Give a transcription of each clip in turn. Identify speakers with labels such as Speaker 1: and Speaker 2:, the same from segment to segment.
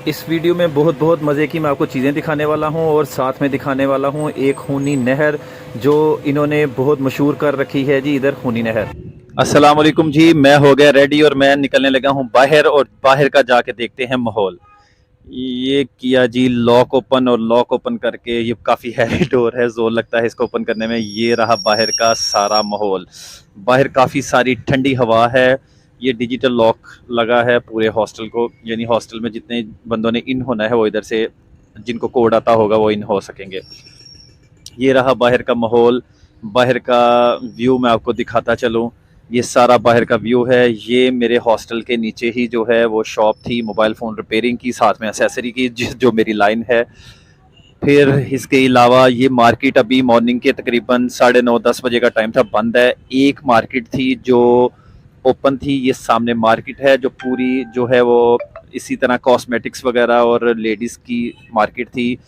Speaker 1: इस वीडियो में बहुत मज़े की मैं आपको चीज़ें दिखाने वाला हूं और साथ में दिखाने वाला हूं एक खूनी नहर जो इन्होंने बहुत मशहूर कर रखी है जी इधर खूनी नहर। अस्सलाम वालेकुम जी, मैं हो गया रेडी और मैं निकलने लगा हूं बाहर और बाहर का जाके देखते हैं माहौल। ये किया जी लॉक ओपन और लॉक ओपन करके ये काफ़ी हैवी डोर है, जोर लगता है इसको ओपन करने में। ये रहा बाहर का सारा माहौल। बाहर काफ़ी सारी ठंडी हवा है। ये डिजिटल लॉक लगा है पूरे हॉस्टल को, यानी हॉस्टल में जितने बंदों ने इन होना है वो इधर से, जिनको कोड आता होगा वो इन हो सकेंगे। ये रहा बाहर का माहौल। बाहर का व्यू मैं आपको दिखाता चलूँ। ये सारा बाहर का व्यू है। ये मेरे हॉस्टल के नीचे ही जो है वो शॉप थी मोबाइल फ़ोन रिपेयरिंग की, साथ में एसेसरी की, जो मेरी लाइन है। फिर इसके अलावा ये मार्केट अभी मॉर्निंग के तकरीबन 9:30-10 बजे का टाइम था, बंद है। एक मार्केट थी जो ओपन थी, ये सामने मार्केट है जो पूरी जो है वो इसी तरह कॉस्मेटिक्स वगैरह और लेडीज़ की मार्केट थी।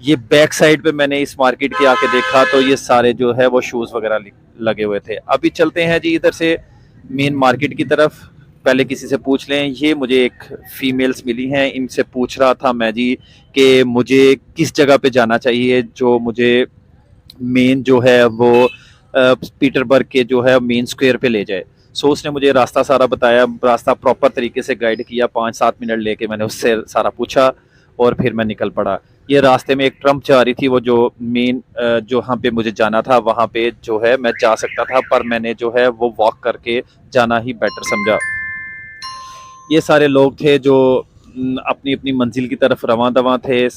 Speaker 1: ये बैक साइड पे मैंने इस मार्केट के आके देखा तो ये सारे जो है वो शूज़ वगैरह लगे हुए थे। अभी चलते हैं जी इधर से मेन मार्केट की तरफ। पहले किसी से पूछ लें। ये मुझे एक फीमेल्स मिली हैं, इनसे पूछ रहा था मैं जी कि मुझे किस जगह पे जाना चाहिए जो मुझे मेन जो है वो पीटरबर्ग के जो है मेन स्क्वायर पे ले जाए। सो उसने मुझे रास्ता सारा बताया, रास्ता प्रॉपर तरीके से गाइड किया। 5-7 मिनट लेके मैंने उससे सारा पूछा और फिर मैं निकल पड़ा। ये रास्ते में एक ट्रम्प जा रही थी, वो जो मेन जो वहाँ पे मुझे जाना था वहाँ पे जो है मैं जा सकता था, पर मैंने जो है वो वॉक करके जाना ही बेटर समझा। ये सारे लोग थे जो अपनी अपनी मंजिल की तरफ रवां दवां थे।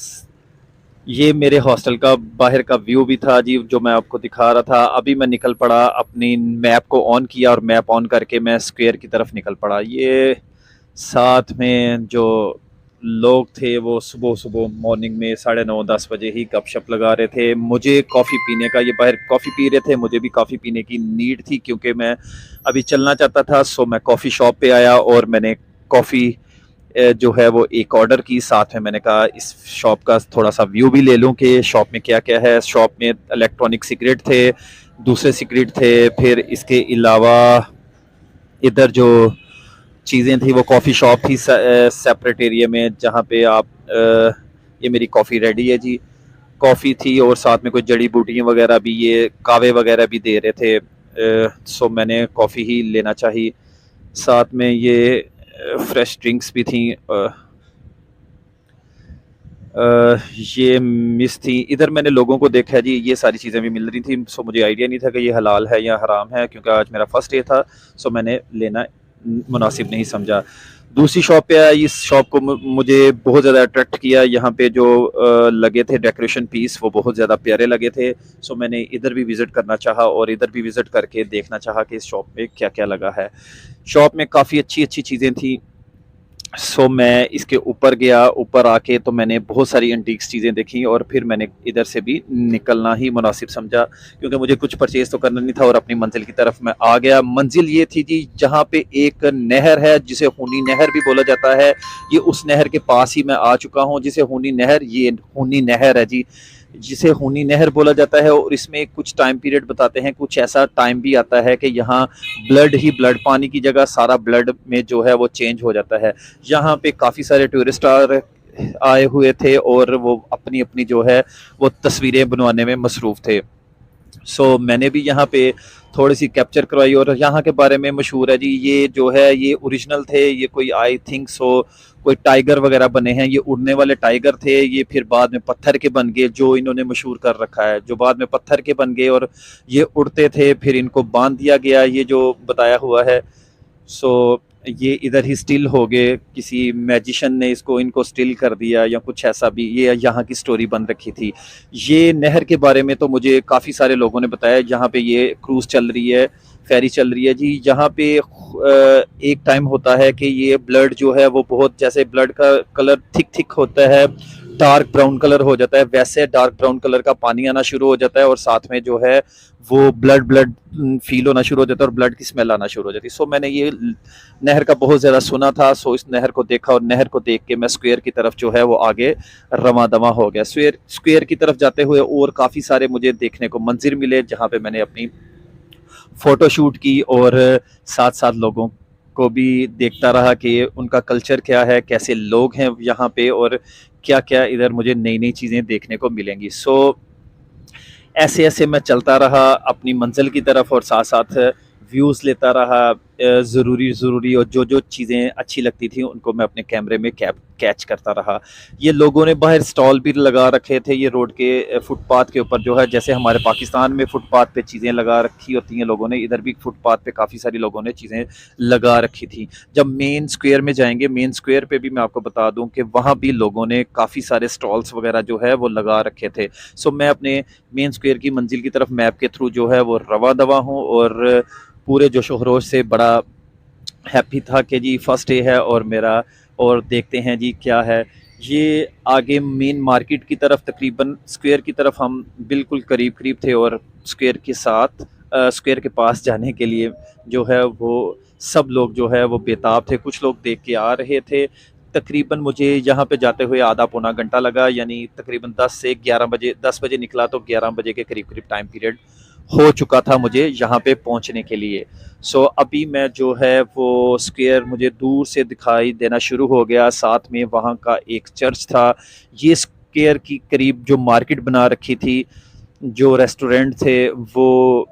Speaker 1: ये मेरे हॉस्टल का बाहर का व्यू भी था जी जो मैं आपको दिखा रहा था। अभी मैं निकल पड़ा, अपनी मैप को ऑन किया और मैप ऑन करके मैं स्क्वायर की तरफ निकल पड़ा। ये साथ में जो लोग थे वो सुबह सुबह मॉर्निंग में 9:30-10 बजे ही गपशप लगा रहे थे। मुझे कॉफ़ी पीने का, ये बाहर कॉफ़ी पी रहे थे, मुझे भी कॉफ़ी पीने की नीड थी क्योंकि मैं अभी चलना चाहता था। सो मैं कॉफ़ी शॉप पे आया और मैंने कॉफ़ी जो है वो एक ऑर्डर की। साथ में मैंने कहा इस शॉप का थोड़ा सा व्यू भी ले लूँ कि शॉप में क्या क्या है। शॉप में इलेक्ट्रॉनिक सिगरेट थे, दूसरे सिगरेट थे। फिर इसके अलावा इधर जो चीज़ें थी वो कॉफ़ी शॉप थी सेपरेट एरिया में, जहाँ पे आप ये मेरी कॉफ़ी रेडी है जी। कॉफ़ी थी और साथ में कुछ जड़ी बूटियाँ वगैरह भी, ये कावे वगैरह भी दे रहे थे। सो मैंने कॉफ़ी ही लेना चाहिए। साथ में ये फ्रेश ड्रिंक्स भी थी। ये मिस थी। इधर मैंने लोगों को देखा जी, ये सारी चीज़ें भी मिल रही थी। सो मुझे आइडिया नहीं था कि ये हलाल है या हराम है, क्योंकि आज मेरा फर्स्ट डे था। सो मैंने लेना मुनासिब नहीं समझा। दूसरी शॉप पे आया। इस शॉप को मुझे बहुत ज़्यादा अट्रैक्ट किया। यहाँ पे जो लगे थे डेकोरेशन पीस वो बहुत ज़्यादा प्यारे लगे थे। सो मैंने इधर भी विज़िट करना चाहा और इधर भी विज़िट करके देखना चाहा कि इस शॉप में क्या क्या लगा है। शॉप में काफ़ी अच्छी अच्छी चीज़ें थी। सो मैं इसके ऊपर गया। ऊपर आके तो मैंने बहुत सारी एंटीक्स चीज़ें देखी और फिर मैंने इधर से भी निकलना ही मुनासिब समझा, क्योंकि मुझे कुछ परचेज़ तो करना नहीं था और अपनी मंजिल की तरफ मैं आ गया। मंजिल ये थी जी जहाँ पे एक नहर है जिसे खूनी नहर भी बोला जाता है। ये उस नहर के पास ही मैं आ चुका हूँ जिसे खूनी नहर, ये खूनी नहर है जी जिसे खूनी नहर बोला जाता है। और इसमें कुछ टाइम पीरियड बताते हैं, कुछ ऐसा टाइम भी आता है कि यहाँ ब्लड ही ब्लड, पानी की जगह सारा ब्लड में जो है वो चेंज हो जाता है। यहाँ पे काफ़ी सारे टूरिस्ट आए हुए थे और वो अपनी अपनी जो है वो तस्वीरें बनवाने में मसरूफ़ थे। सो मैंने भी यहाँ पे थोड़ी सी कैप्चर करवाई। और यहाँ के बारे में मशहूर है जी, ये जो है ये ओरिजिनल थे। ये कोई आई थिंक सो कोई टाइगर वगैरह बने हैं। ये उड़ने वाले टाइगर थे। ये फिर बाद में पत्थर के बन गए, जो इन्होंने मशहूर कर रखा है, जो बाद में पत्थर के बन गए और ये उड़ते थे। फिर इनको बांध दिया गया, ये जो बताया हुआ है। सो ये इधर ही स्टिल हो गए, किसी मैजिशियन ने इसको इनको स्टिल कर दिया या कुछ ऐसा भी, ये यहाँ की स्टोरी बन रखी थी। ये नहर के बारे में तो मुझे काफ़ी सारे लोगों ने बताया। यहाँ पे ये क्रूज़ चल रही है, फेरी चल रही है जी। यहाँ पे एक टाइम होता है कि ये ब्लड जो है वो बहुत, जैसे ब्लड का कलर थिक थिक होता है, डार्क ब्राउन कलर हो जाता है, वैसे डार्क ब्राउन कलर का पानी आना शुरू हो जाता है और साथ में जो है वो ब्लड ब्लड फील होना शुरू हो जाता है और ब्लड की स्मेल आना शुरू हो जाती है। सो मैंने ये नहर का बहुत ज़्यादा सुना था। सो इस नहर को देखा और नहर को देख के मैं स्क्वायर की तरफ जो है वो आगे रवा दवा हो गया। स्क्वायर की तरफ जाते हुए और काफ़ी सारे मुझे देखने को मंजिर मिले, जहाँ पे मैंने अपनी फ़ोटो शूट की और साथ साथ लोगों को भी देखता रहा कि उनका कल्चर क्या है, कैसे लोग हैं यहाँ पे और क्या-क्या इधर मुझे नई-नई चीज़ें देखने को मिलेंगी। ऐसे-ऐसे मैं चलता रहा अपनी मंज़िल की तरफ और साथ-साथ व्यूज़ लेता रहा। ज़रूरी और जो-जो चीज़ें अच्छी लगती थी उनको मैं अपने कैमरे में कैच करता रहा। ये लोगों ने बाहर स्टॉल भी लगा रखे थे, ये रोड के फुटपाथ के ऊपर जो है, जैसे हमारे पाकिस्तान में फुटपाथ पे चीज़ें लगा रखी होती हैं लोगों ने, इधर भी फुटपाथ पे काफ़ी सारी लोगों ने चीज़ें लगा रखी थी। जब मेन स्क्वायर में जाएँगे, मेन स्क्वायर पे भी मैं आपको बता दूँ कि वहाँ भी लोगों ने काफ़ी सारे स्टॉल्स वगैरह जो है वो लगा रखे थे। मैं अपने मेन स्क्वायर की मंजिल की तरफ मैप के थ्रू जो है वो रवा-दवा हूँ और पूरे जोश-ओ-खरोश से बड़ा हैप्पी था कि जी फर्स्ट डे है और मेरा, और देखते हैं जी क्या है। ये आगे मेन मार्केट की तरफ, तकरीबन स्क्वायर की तरफ हम बिल्कुल करीब-करीब थे और स्क्वायर के पास जाने के लिए जो है वो सब लोग जो है वो बेताब थे। कुछ लोग देख के आ रहे थे। तकरीबन मुझे यहाँ पे जाते हुए आधा पौना घंटा लगा, यानी तकरीबन 10 से 11 बजे, 10 बजे निकला तो 11 बजे के करीब-करीब टाइम पीरियड हो चुका था मुझे यहाँ पे पहुँचने के लिए। अभी मैं जो है वो स्क्वायर मुझे दूर से दिखाई देना शुरू हो गया, साथ में वहाँ का एक चर्च था। ये स्क्वायर की करीब जो मार्केट बना रखी थी, जो रेस्टोरेंट थे वो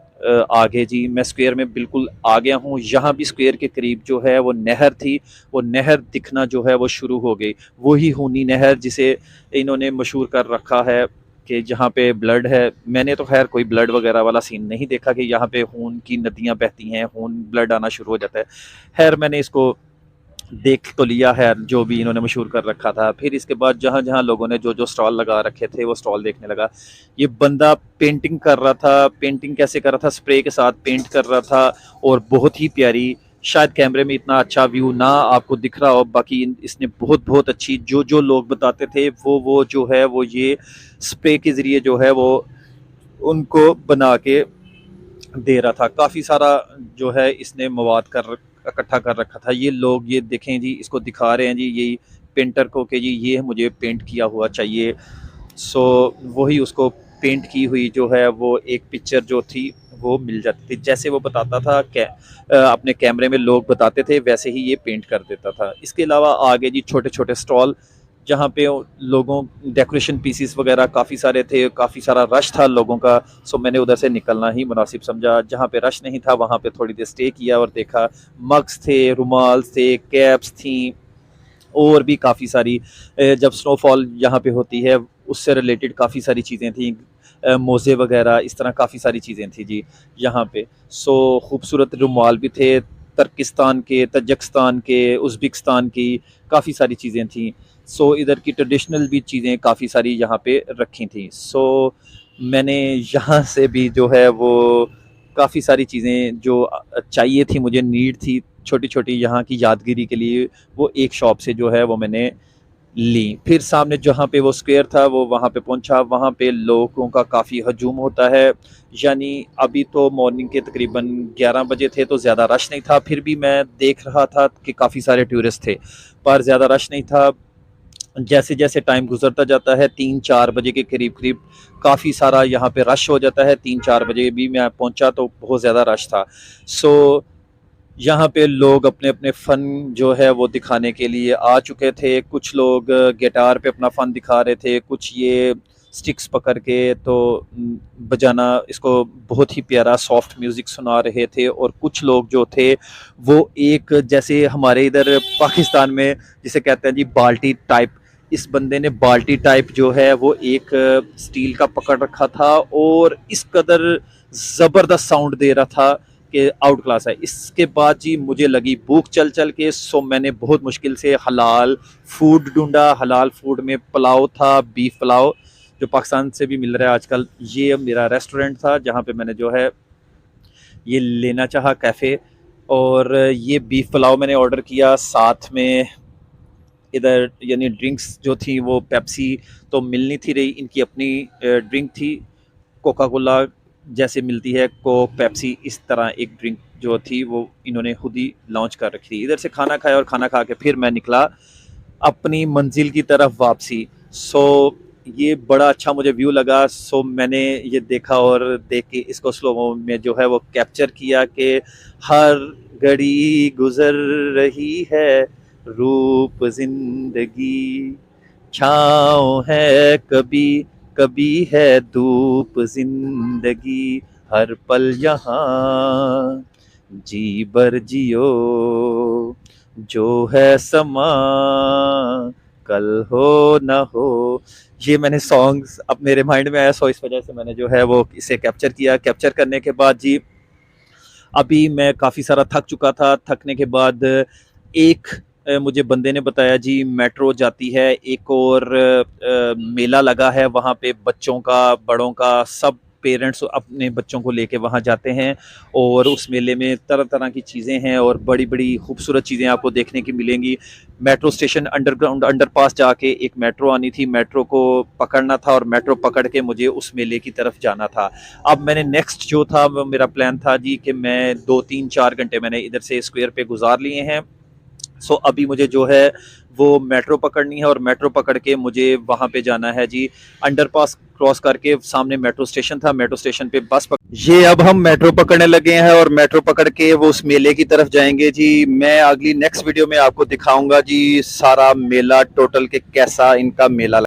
Speaker 1: आगे जी मैं स्क्वायर में बिल्कुल आ गया हूँ। यहाँ भी स्क्वायर के करीब जो है वो नहर थी, वो नहर दिखना जो है वो शुरू हो गई। वही खूनी नहर जिसे इन्होंने मशहूर कर रखा है कि जहाँ पे ब्लड है। मैंने तो खैर कोई ब्लड वगैरह वाला सीन नहीं देखा कि यहाँ पे खून की नदियाँ बहती हैं, खून ब्लड आना शुरू हो जाता है। खैर मैंने इसको देख तो लिया है जो भी इन्होंने मशहूर कर रखा था। फिर इसके बाद जहाँ-जहाँ लोगों ने जो-जो स्टॉल लगा रखे थे वो स्टॉल देखने लगा। ये बंदा पेंटिंग कर रहा था, पेंटिंग कैसे कर रहा था, स्प्रे के साथ पेंट कर रहा था और बहुत ही प्यारी, शायद कैमरे में इतना अच्छा व्यू ना आपको दिख रहा हो, बाकी इसने बहुत-बहुत अच्छी जो-जो लोग बताते थे वो जो है वो ये स्प्रे के ज़रिए जो है वो उनको बना के दे रहा था। काफ़ी सारा जो है इसने मवाद इकट्ठा कर रखा था। ये लोग ये देखें जी, इसको दिखा रहे हैं जी यही पेंटर को कि जी ये मुझे पेंट किया हुआ चाहिए। वही उसको पेंट की हुई जो है वो एक पिक्चर जो थी वो मिल जाती थी। जैसे वो बताता था अपने कैमरे में लोग बताते थे वैसे ही ये पेंट कर देता था। इसके अलावा आगे जी छोटे-छोटे स्टॉल जहाँ पे लोगों डेकोरेशन पीसेस वगैरह काफ़ी सारे थे, काफ़ी सारा रश था लोगों का। मैंने उधर से निकलना ही मुनासिब समझा। जहाँ पे रश नहीं था वहाँ पे थोड़ी देर स्टे किया और देखा मग्स थे, रुमाल थे, कैप्स थी और भी काफ़ी सारी जब स्नोफॉल यहाँ पे होती है उससे रिलेटेड काफ़ी सारी चीज़ें थी। मोज़े वगैरह इस तरह काफ़ी सारी चीज़ें थी जी यहाँ पे। खूबसूरत रुमाल भी थे, तुर्किस्तान के, तजिकिस्तान के, उज़्बेकिस्तान की काफ़ी सारी चीज़ें थी। इधर की ट्रेडिशनल भी चीज़ें काफ़ी सारी यहाँ पे रखी थी। मैंने यहाँ से भी जो है वो काफ़ी सारी चीज़ें जो चाहिए थी, मुझे नीड थी छोटी-छोटी यहाँ की यादगिरी के लिए, वो एक शॉप से जो है वो मैंने ली। फिर सामने जहाँ पे वो स्क्वायर था वो वहाँ पे पहुँचा, वहाँ पे लोगों का काफ़ी हजूम होता है। यानी अभी तो मॉर्निंग के तकरीबन 11 बजे थे तो ज़्यादा रश नहीं था, फिर भी मैं देख रहा था कि काफ़ी सारे टूरिस्ट थे, पर ज़्यादा रश नहीं था। जैसे-जैसे टाइम गुज़रता जाता है 3-4 बजे के करीब-करीब काफ़ी सारा यहाँ पे रश हो जाता है। 3-4 बजे भी मैं पहुँचा तो बहुत ज़्यादा रश था। यहाँ पे लोग अपने-अपने फ़न जो है वो दिखाने के लिए आ चुके थे। कुछ लोग गिटार पे अपना फ़न दिखा रहे थे, कुछ ये स्टिक्स पकड़ के तो बजाना, इसको बहुत ही प्यारा सॉफ्ट म्यूज़िक सुना रहे थे। और कुछ लोग जो थे वो एक, जैसे हमारे इधर पाकिस्तान में जिसे कहते हैं जी बाल्टी टाइप, इस बंदे ने बाल्टी टाइप जो है वो एक स्टील का पकड़ रखा था और इस कदर ज़बरदस्त साउंड दे रहा था कि आउट क्लास है। इसके बाद जी मुझे लगी भूख चल के, मैंने बहुत मुश्किल से हलाल फूड ढूंढा। हलाल फूड में पुलाव था, बीफ पुलाव जो पाकिस्तान से भी मिल रहा है आजकल। ये मेरा रेस्टोरेंट था जहाँ पे मैंने जो है ये लेना चाहा कैफ़े, और ये बीफ पुलाव मैंने ऑर्डर किया। साथ में इधर यानी ड्रिंक्स जो थी वो पेप्सी तो मिल नहीं थी रही, इनकी अपनी ड्रिंक थी कोका कोला जैसे मिलती है, कोक, पेप्सी, इस तरह एक ड्रिंक जो थी वो इन्होंने खुद ही लॉन्च कर रखी थी। इधर से खाना खाया और खाना खा के फिर मैं निकला अपनी मंजिल की तरफ वापसी। ये बड़ा अच्छा मुझे व्यू लगा। मैंने ये देखा और देख के इसको स्लो में जो है वो कैप्चर किया कि हर घड़ी गुजर रही है, रूप जिंदगी, छाँव है कभी कभी है धूप जिंदगी, हर पल यहाँ जी भर जियो, जो है समा कल हो ना हो। ये मैंने सॉन्ग्स अब मेरे माइंड में आया, सो इस वजह से मैंने जो है वो इसे कैप्चर किया। कैप्चर करने के बाद जी अभी मैं काफ़ी सारा थक चुका था। थकने के बाद एक मुझे बंदे ने बताया जी मेट्रो जाती है, एक और मेला लगा है वहाँ पे, बच्चों का बड़ों का सब पेरेंट्स अपने बच्चों को लेके वहाँ जाते हैं और उस मेले में तरह तरह की चीज़ें हैं और बड़ी बड़ी खूबसूरत चीज़ें आपको देखने की मिलेंगी। मेट्रो स्टेशन अंडरग्राउंड अंडरपास जाके एक मेट्रो आनी थी, मेट्रो को पकड़ना था और मेट्रो पकड़ के मुझे उस मेले की तरफ जाना था। अब मैंने नेक्स्ट जो था वो मेरा प्लान था जी कि मैं 2-3-4 घंटे मैंने इधर से स्क्वायर पे गुजार लिए हैं। सो अभी मुझे जो है वो मेट्रो पकड़नी है और मेट्रो पकड़ के मुझे वहाँ पे जाना है जी। अंडरपास क्रॉस करके सामने मेट्रो स्टेशन था, मेट्रो स्टेशन पे ये अब हम मेट्रो पकड़ने लगे हैं और मेट्रो पकड़ के वो उस मेले की तरफ जाएंगे जी। मैं अगली नेक्स्ट वीडियो में आपको दिखाऊंगा जी सारा मेला टोटल के कैसा इनका मेला